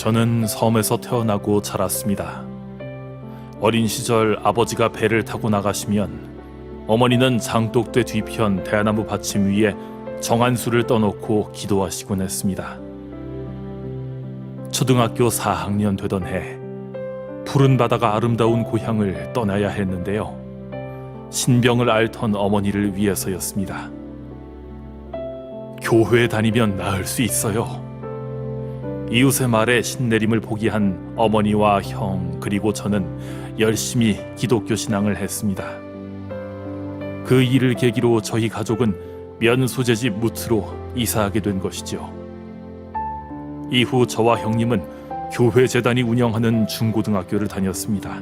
저는 섬에서 태어나고 자랐습니다. 어린 시절 아버지가 배를 타고 나가시면 어머니는 장독대 뒤편 대나무 받침 위에 정한수를 떠놓고 기도하시곤 했습니다. 초등학교 4학년 되던 해, 푸른 바다가 아름다운 고향을 떠나야 했는데요. 신병을 앓던 어머니를 위해서였습니다. 교회에 다니면 나을 수 있어요. 이웃의 말에 신내림을 포기한 어머니와 형 그리고 저는 열심히 기독교 신앙을 했습니다. 그 일을 계기로 저희 가족은 면 소재집 무트로 이사하게 된 것이죠. 이후 저와 형님은 교회 재단이 운영하는 중고등학교를 다녔습니다.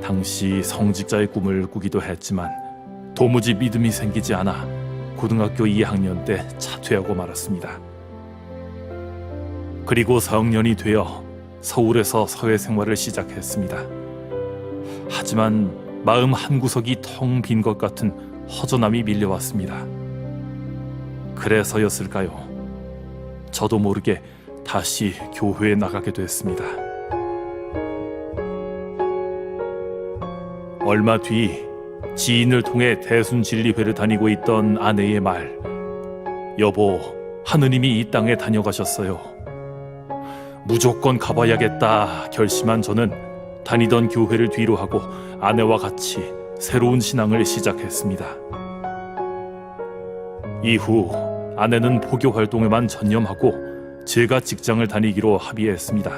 당시 성직자의 꿈을 꾸기도 했지만 도무지 믿음이 생기지 않아 고등학교 2학년 때 자퇴하고 말았습니다. 그리고 성년이 되어 서울에서 사회생활을 시작했습니다. 하지만 마음 한구석이 텅 빈 것 같은 허전함이 밀려왔습니다. 그래서였을까요? 저도 모르게 다시 교회에 나가게 됐습니다. 얼마 뒤 지인을 통해 대순진리회를 다니고 있던 아내의 말, 여보, 하느님이 이 땅에 다녀가셨어요. 무조건 가봐야겠다 결심한 저는 다니던 교회를 뒤로 하고 아내와 같이 새로운 신앙을 시작했습니다. 이후 아내는 포교 활동에만 전념하고 제가 직장을 다니기로 합의했습니다.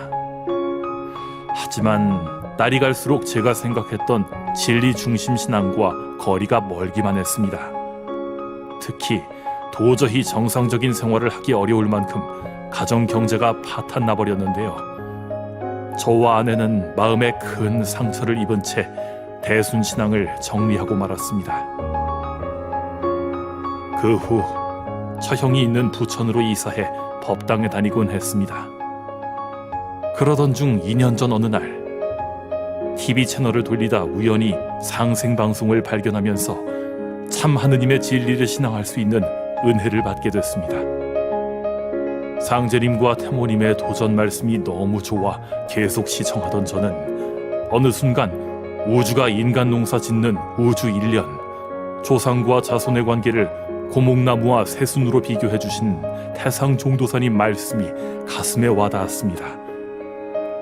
하지만 날이 갈수록 제가 생각했던 진리 중심 신앙과 거리가 멀기만 했습니다. 특히 도저히 정상적인 생활을 하기 어려울 만큼 가정 경제가 파탄 나버렸는데요. 저와 아내는 마음에 큰 상처를 입은 채 대순신앙을 정리하고 말았습니다. 그 후 처형이 있는 부천으로 이사해 법당에 다니곤 했습니다. 그러던 중 2년 전 어느 날 TV 채널을 돌리다 우연히 상생방송을 발견하면서 참 하느님의 진리를 신앙할 수 있는 은혜를 받게 됐습니다. 상제님과 태모님의 도전 말씀이 너무 좋아 계속 시청하던 저는 어느 순간 우주가 인간 농사 짓는 우주 일련, 조상과 자손의 관계를 고목나무와 새순으로 비교해 주신 태상 종도사님 말씀이 가슴에 와닿았습니다.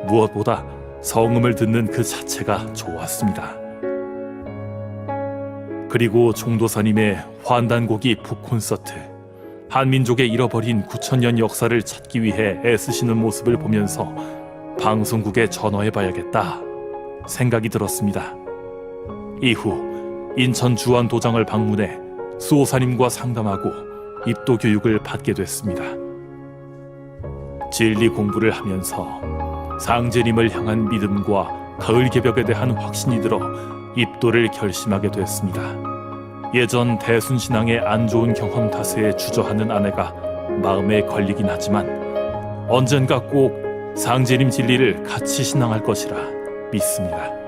무엇보다 성음을 듣는 그 자체가 좋았습니다. 그리고 종도사님의 환단곡이 북콘서트, 한민족의 잃어버린 9,000년 역사를 찾기 위해 애쓰시는 모습을 보면서 방송국에 전화해봐야겠다 생각이 들었습니다. 이후 인천 주안도장을 방문해 수호사님과 상담하고 입도 교육을 받게 됐습니다. 진리 공부를 하면서 상제님을 향한 믿음과 가을 개벽에 대한 확신이 들어 입도를 결심하게 됐습니다. 예전 대순신앙의 안 좋은 경험 탓에 주저하는 아내가 마음에 걸리긴 하지만 언젠가 꼭 상제님 진리를 같이 신앙할 것이라 믿습니다.